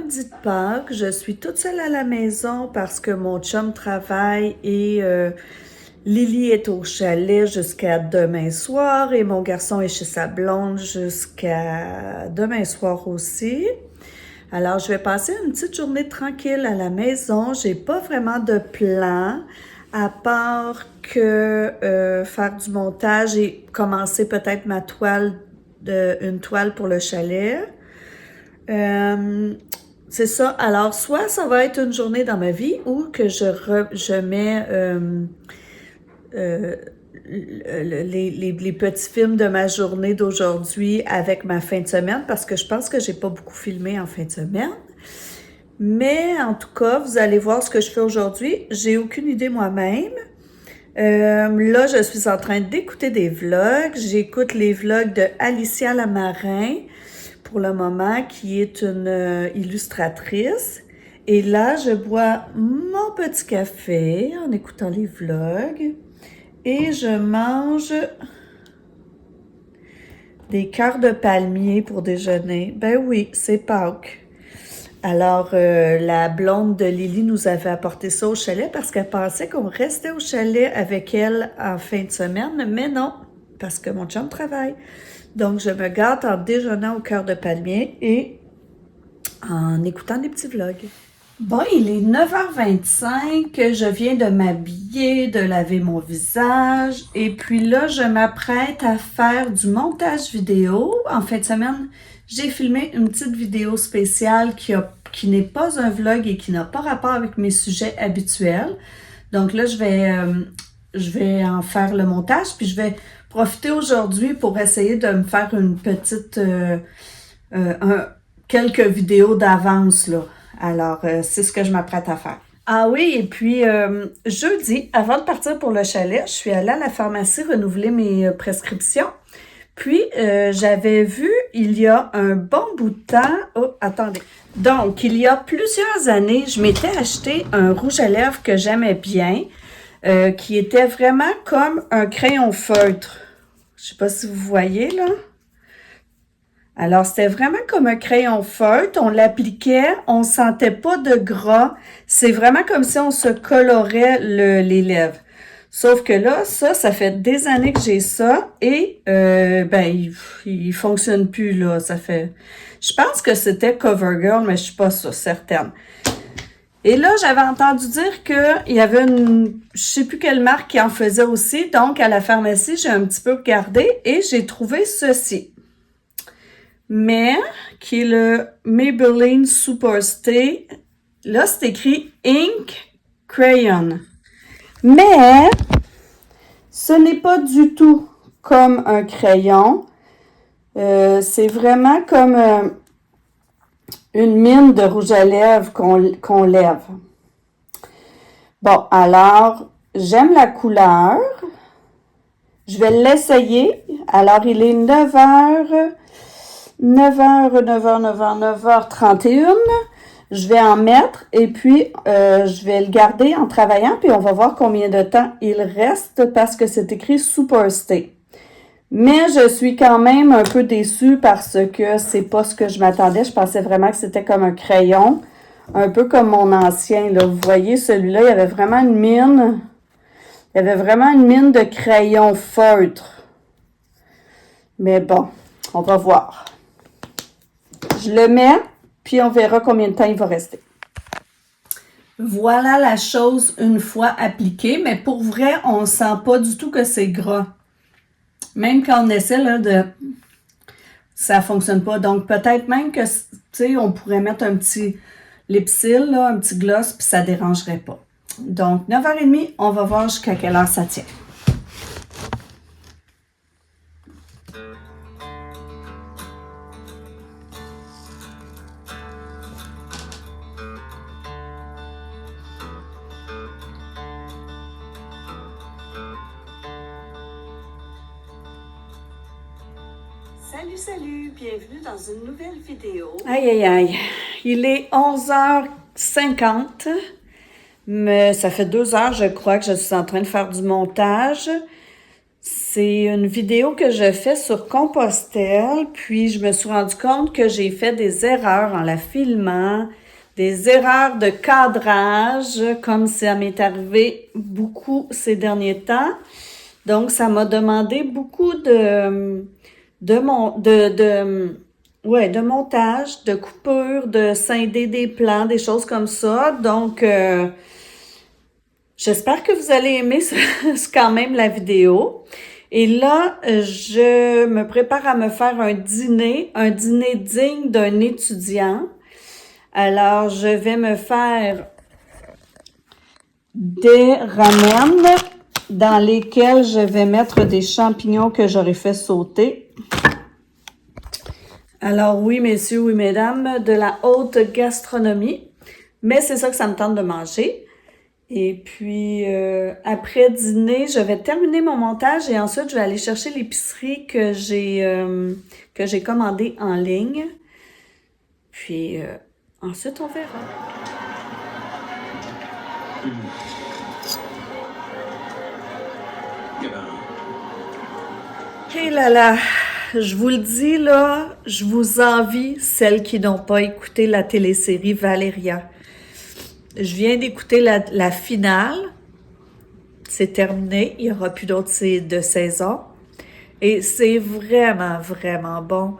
lundi de Pâques, je suis toute seule à la maison parce que mon chum travaille et Lily est au chalet jusqu'à demain soir et mon garçon est chez sa blonde jusqu'à demain soir aussi. Alors, je vais passer une petite journée tranquille à la maison. J'ai pas vraiment de plan à part que faire du montage et commencer peut-être ma une toile pour le chalet. C'est ça. Alors, soit ça va être une journée dans ma vie ou que je mets les petits films de ma journée d'aujourd'hui avec ma fin de semaine parce que je pense que j'ai pas beaucoup filmé en fin de semaine. Mais en tout cas, vous allez voir ce que je fais aujourd'hui. J'ai aucune idée moi-même. Là, je suis en train d'écouter des vlogs. J'écoute les vlogs de Alicia Lamarin pour le moment, qui est une illustratrice. Et là, je bois mon petit café en écoutant les vlogs. Et je mange des cœurs de palmier pour déjeuner. Ben oui, c'est Pâques. Alors, la blonde de Lily nous avait apporté ça au chalet parce qu'elle pensait qu'on restait au chalet avec elle en fin de semaine, mais non, parce que mon chum travaille. Donc, je me gâte en déjeunant au cœur de palmier et en écoutant des petits vlogs. Bon, il est 9h25, je viens de m'habiller, de laver mon visage, et puis là, je m'apprête à faire du montage vidéo. En fin de semaine, j'ai filmé une petite vidéo spéciale qui n'est pas un vlog et qui n'a pas rapport avec mes sujets habituels. Donc là, je vais en faire le montage, puis je vais profiter aujourd'hui pour essayer de me faire une petite, quelques vidéos d'avance, là. Alors, c'est ce que je m'apprête à faire. Ah oui, et puis jeudi, avant de partir pour le chalet, je suis allée à la pharmacie renouveler mes prescriptions. Puis, j'avais vu, il y a un bon bout de temps... Oh, attendez. Donc, il y a plusieurs années, je m'étais acheté un rouge à lèvres que j'aimais bien, qui était vraiment comme un crayon feutre. Je sais pas si vous voyez, là. Alors, c'était vraiment comme un crayon feutre. On l'appliquait, on sentait pas de gras. C'est vraiment comme si on se colorait les lèvres. Sauf que là, ça fait des années que j'ai ça et il fonctionne plus, là. Je pense que c'était CoverGirl, mais je suis pas certaine. Et là, j'avais entendu dire qu'il y avait je sais plus quelle marque qui en faisait aussi. Donc, à la pharmacie, j'ai un petit peu regardé et j'ai trouvé ceci. Mais, qui est le Maybelline Superstay. Là, c'est écrit Ink Crayon. Mais, ce n'est pas du tout comme un crayon. C'est vraiment comme une mine de rouge à lèvres qu'on lève. Bon, alors, j'aime la couleur. Je vais l'essayer. Alors, il est 9h31. Je vais en mettre et puis je vais le garder en travaillant puis on va voir combien de temps il reste parce que c'est écrit Superstay. Mais je suis quand même un peu déçue parce que c'est pas ce que je m'attendais. Je pensais vraiment que c'était comme un crayon, un peu comme mon ancien, là. Vous voyez, celui-là, il y avait vraiment une mine. Il y avait vraiment une mine de crayon feutre. Mais bon, on va voir. Je le mets, puis on verra combien de temps il va rester. Voilà la chose une fois appliquée, mais pour vrai, on ne sent pas du tout que c'est gras. Même quand on essaie, là, ça ne fonctionne pas. Donc, peut-être même que, tu sais, on pourrait mettre un petit lipsil, là, un petit gloss, puis ça ne dérangerait pas. Donc, 9h30, on va voir jusqu'à quelle heure ça tient. Salut, bienvenue dans une nouvelle vidéo. Aïe, il est 11h50, mais ça fait 2 heures, je crois, que je suis en train de faire du montage. C'est une vidéo que je fais sur Compostelle, puis je me suis rendu compte que j'ai fait des erreurs en la filmant, des erreurs de cadrage, comme ça m'est arrivé beaucoup ces derniers temps. Donc, ça m'a demandé beaucoup de montage, de coupure, de scinder des plans, des choses comme ça. Donc, j'espère que vous allez aimer quand même la vidéo. Et là, je me prépare à me faire un dîner digne d'un étudiant. Alors, je vais me faire des ramen dans lesquels je vais mettre des champignons que j'aurais fait sauter. Alors oui, messieurs, oui, mesdames, de la haute gastronomie, mais c'est ça que ça me tente de manger. Et puis, après dîner, je vais terminer mon montage et ensuite, je vais aller chercher l'épicerie que j'ai commandée en ligne. Puis, ensuite, on verra. Et là là, je vous le dis là, je vous envie celles qui n'ont pas écouté la télésérie Valéria. Je viens d'écouter la finale. C'est terminé. Il n'y aura plus d'autres de saison. Et c'est vraiment, vraiment bon.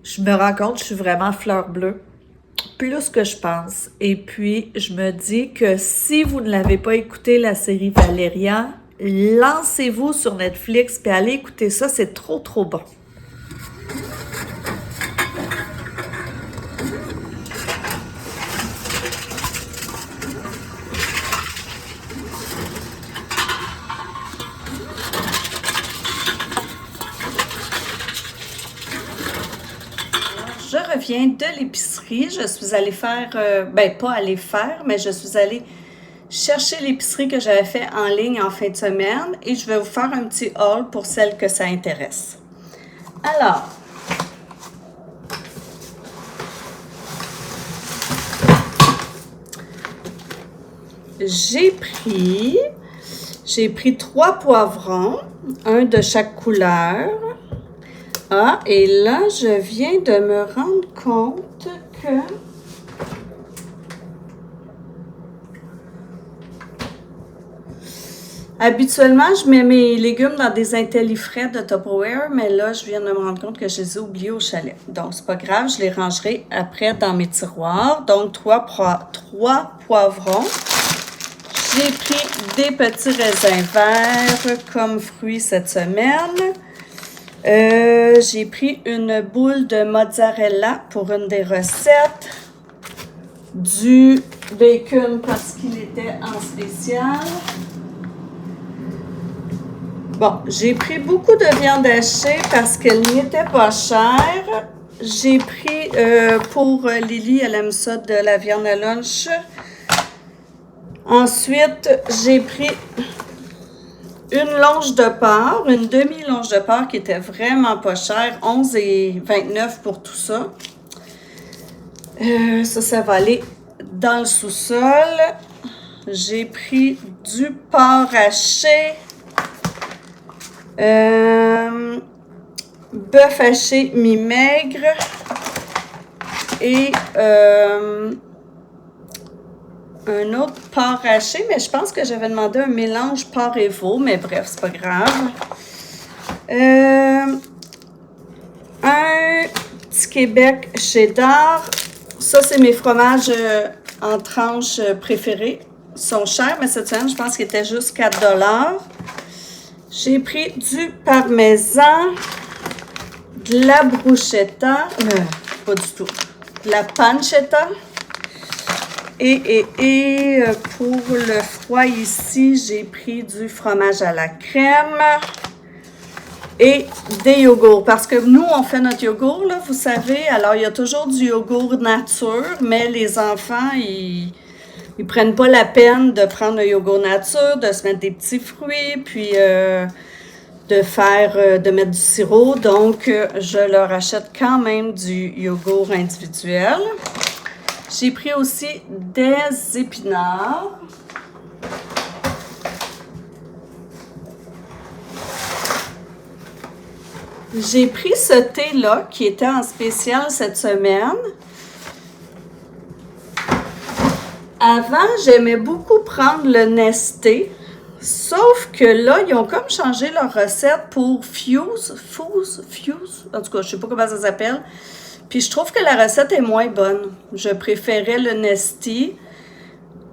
Je me rends compte que je suis vraiment fleur bleue. Plus que je pense. Et puis, je me dis que si vous ne l'avez pas écouté, la série Valéria, lancez-vous sur Netflix et allez écouter ça. C'est trop, trop bon. Je reviens de l'épicerie. Je suis allée faire, pas aller faire, mais je suis allée chercher l'épicerie que j'avais fait en ligne en fin de semaine et je vais vous faire un petit haul pour celles que ça intéresse. Alors, j'ai pris 3 poivrons, un de chaque couleur. Ah, et là, je viens de me rendre compte que habituellement, je mets mes légumes dans des intellifrais de Tupperware, mais là, je viens de me rendre compte que je les ai oubliés au chalet. Donc, c'est pas grave, je les rangerai après dans mes tiroirs. Donc, 3 poivrons. J'ai pris des petits raisins verts comme fruits cette semaine. J'ai pris une boule de mozzarella pour une des recettes. Du bacon parce qu'il était en spécial. Bon, j'ai pris beaucoup de viande hachée parce qu'elle n'était pas chère. J'ai pris, pour Lily, elle aime ça, de la viande à lunch. Ensuite, j'ai pris une longe de porc, une demi-longe de porc qui était vraiment pas chère, 11,29 pour tout ça. Ça va aller dans le sous-sol. J'ai pris du porc haché. Bœuf haché mi-maigre et un autre porc haché, mais je pense que j'avais demandé un mélange porc et veau, mais bref, c'est pas grave. Un petit Québec cheddar. Ça, c'est mes fromages en tranches préférés. Ils sont chers, mais cette semaine, je pense qu'ils étaient juste 4 $. J'ai pris du parmesan, de la bruschetta, pas du tout, de la pancetta. Et pour le froid ici, j'ai pris du fromage à la crème et des yogourts. Parce que nous, on fait notre yogourt, là, vous savez. Alors, il y a toujours du yogourt nature, mais les enfants, ils prennent pas la peine de prendre le yogourt nature, de se mettre des petits fruits, puis de mettre du sirop. Donc, je leur achète quand même du yogourt individuel. J'ai pris aussi des épinards. J'ai pris ce thé-là qui était en spécial cette semaine. Avant, j'aimais beaucoup prendre le Nesté, sauf que là, ils ont comme changé leur recette pour Fuse, en tout cas, je sais pas comment ça s'appelle. Puis je trouve que la recette est moins bonne. Je préférais le Nesté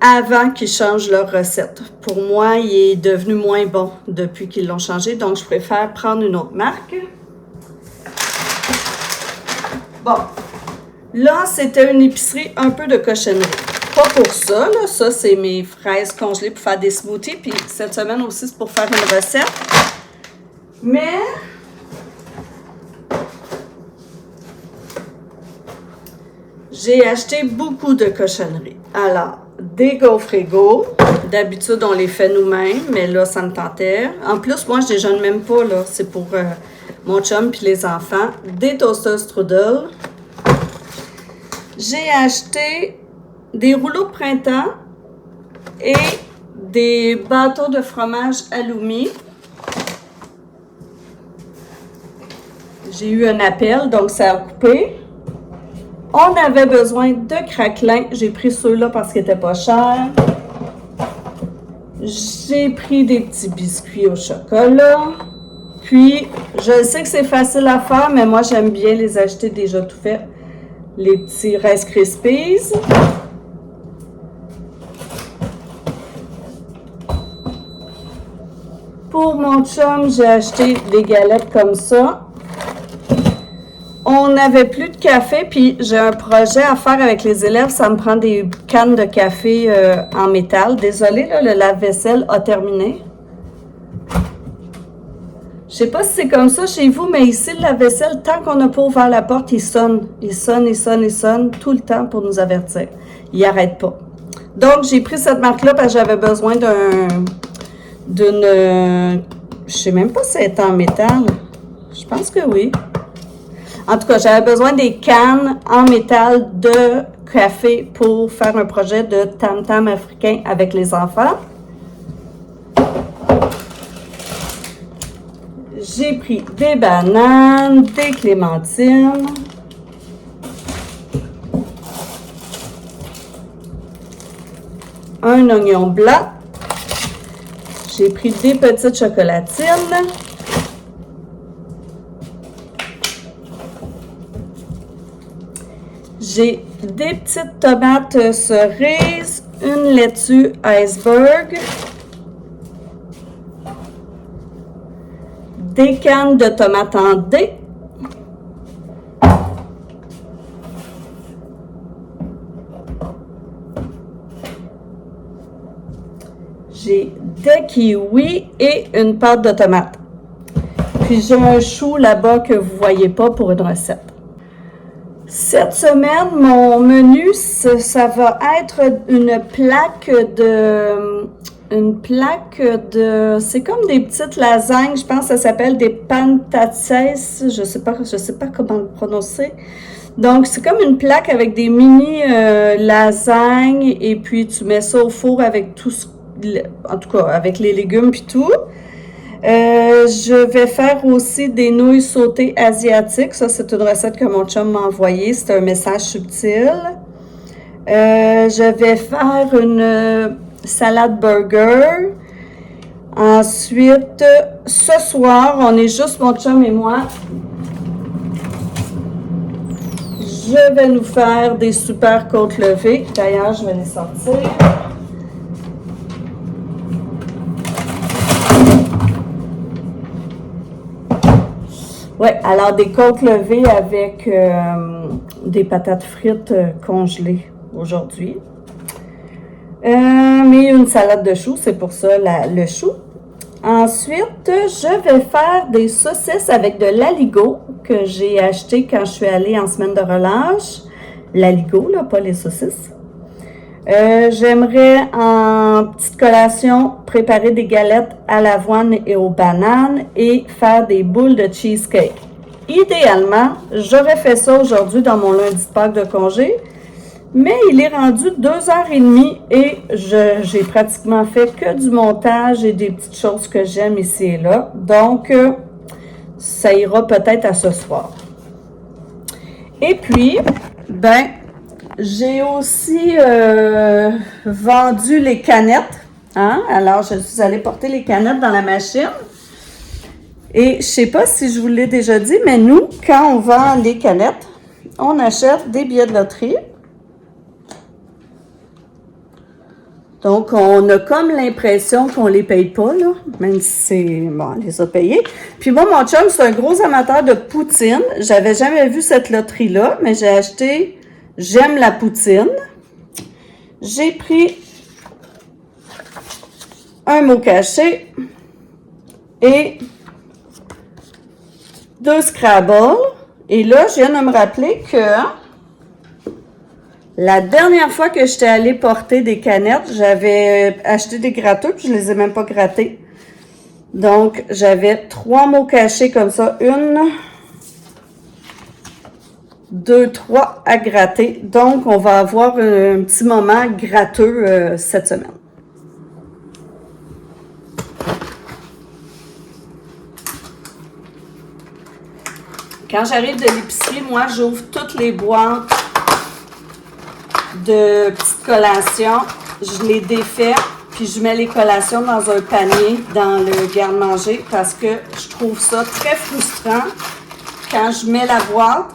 avant qu'ils changent leur recette. Pour moi, il est devenu moins bon depuis qu'ils l'ont changé, donc je préfère prendre une autre marque. Bon, là, c'était une épicerie un peu de cochonnerie. Pas pour ça, là. Ça, c'est mes fraises congelées pour faire des smoothies. Puis cette semaine aussi, c'est pour faire une recette. Mais j'ai acheté beaucoup de cochonneries. Alors, des gaufres égaux. D'habitude, on les fait nous-mêmes, mais là, ça me tentait. En plus, moi, je déjeune même pas, là. C'est pour mon chum puis les enfants. Des toasters strudel. J'ai acheté des rouleaux de printemps et des bâtons de fromage Halloumi. J'ai eu un appel, donc ça a coupé. On avait besoin de craquelins. J'ai pris ceux-là parce qu'ils n'étaient pas chers. J'ai pris des petits biscuits au chocolat. Puis, je sais que c'est facile à faire, mais moi, j'aime bien les acheter déjà tout faits. Les petits Rice Krispies. Pour mon chum, j'ai acheté des galettes comme ça. On n'avait plus de café, puis j'ai un projet à faire avec les élèves. Ça me prend des cannes de café en métal. Désolée, là, le lave-vaisselle a terminé. Je sais pas si c'est comme ça chez vous, mais ici, le lave-vaisselle, tant qu'on n'a pas ouvert la porte, il sonne. Il sonne tout le temps pour nous avertir. Il n'arrête pas. Donc, j'ai pris cette marque-là parce que j'avais besoin je sais même pas si elle est en métal. Je pense que oui. En tout cas, j'avais besoin des cannes en métal de café pour faire un projet de tam-tam africain avec les enfants. J'ai pris des bananes, des clémentines, un oignon blanc. J'ai pris des petites chocolatines. J'ai des petites tomates cerises, une laitue iceberg, des cannes de tomates en dés, j'ai des kiwis et une pâte de tomate. Puis j'ai un chou là-bas que vous ne voyez pas pour une recette. Cette semaine, mon menu, ça va être une plaque de, c'est comme des petites lasagnes, je pense que ça s'appelle des patates, je sais pas comment le prononcer. Donc, c'est comme une plaque avec des mini lasagnes et puis tu mets ça au four avec tout, en tout cas, avec les légumes puis tout. Je vais faire aussi des nouilles sautées asiatiques. Ça, c'est une recette que mon chum m'a envoyée. C'est un message subtil. Je vais faire une salade burger. Ensuite, ce soir, on est juste mon chum et moi. Je vais nous faire des super côtes levées. D'ailleurs, je vais les sortir. Oui, alors des côtes levées avec des patates frites congelées aujourd'hui. Mais une salade de choux, c'est pour ça le chou. Ensuite, je vais faire des saucisses avec de l'aligot que j'ai acheté quand je suis allée en semaine de relâche. L'aligot, là, pas les saucisses. J'aimerais en petite collation préparer des galettes à l'avoine et aux bananes et faire des boules de cheesecake. Idéalement, j'aurais fait ça aujourd'hui dans mon lundi de Pâques de congé, mais il est rendu 2h30 et j'ai pratiquement fait que du montage et des petites choses que j'aime ici et là. Donc, ça ira peut-être à ce soir. Et puis, ben, j'ai aussi vendu les canettes. Hein? Alors, je suis allée porter les canettes dans la machine. Et je sais pas si je vous l'ai déjà dit, mais nous, quand on vend les canettes, on achète des billets de loterie. Donc, on a comme l'impression qu'on les paye pas, là, même si c'est... Bon, on les a payés. Puis moi, mon chum, c'est un gros amateur de poutine. J'avais jamais vu cette loterie-là, mais j'ai acheté « J'aime la poutine ». J'ai pris un mot caché et 2 Scrabble. Et là, je viens de me rappeler que la dernière fois que j'étais allée porter des canettes, j'avais acheté des gratteux, puis je les ai même pas grattés. Donc, j'avais 3 mots cachés comme ça. 1, 2, 3 à gratter. Donc, on va avoir un petit moment gratteux cette semaine. Quand j'arrive de l'épicerie, moi, j'ouvre toutes les boîtes de petites collations. Je les défais, puis je mets les collations dans un panier dans le garde-manger parce que je trouve ça très frustrant quand je mets la boîte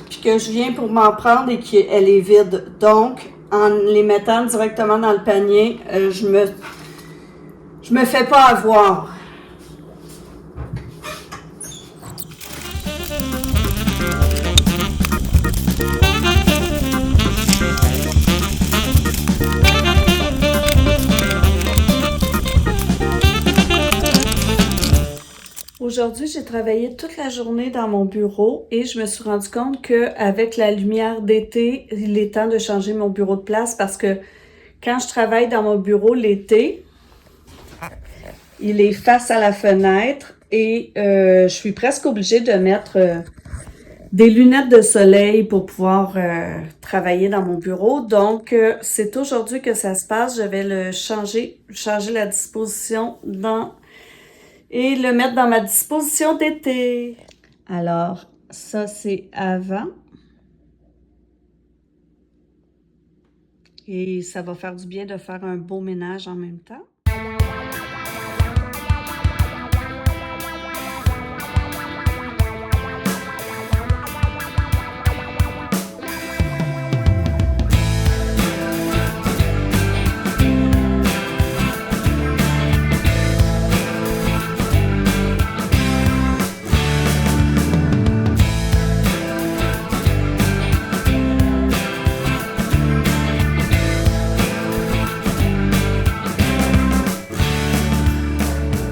puis que je viens pour m'en prendre et qu'elle est vide. Donc, en les mettant directement dans le panier, je me fais pas avoir. Aujourd'hui, j'ai travaillé toute la journée dans mon bureau et je me suis rendu compte qu'avec la lumière d'été, il est temps de changer mon bureau de place parce que quand je travaille dans mon bureau l'été, il est face à la fenêtre et je suis presque obligée de mettre des lunettes de soleil pour pouvoir travailler dans mon bureau. Donc, c'est aujourd'hui que ça se passe. Je vais le changer la disposition et le mettre dans ma disposition d'été. Alors, ça, c'est avant. Et ça va faire du bien de faire un beau ménage en même temps.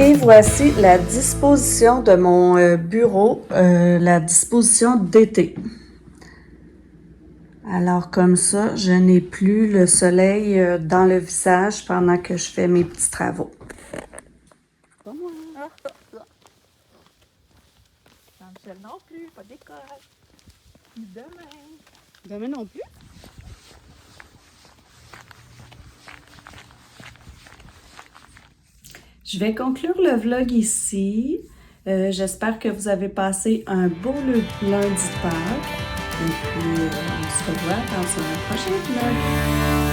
Et voici la disposition de mon bureau, la disposition d'été. Alors comme ça, je n'ai plus le soleil dans le visage pendant que je fais mes petits travaux. Jean-Michel non plus, pas d'école. Demain. Demain non plus? Je vais conclure le vlog ici. J'espère que vous avez passé un beau lundi de Pâques. Et puis, on se revoit dans un prochain vlog.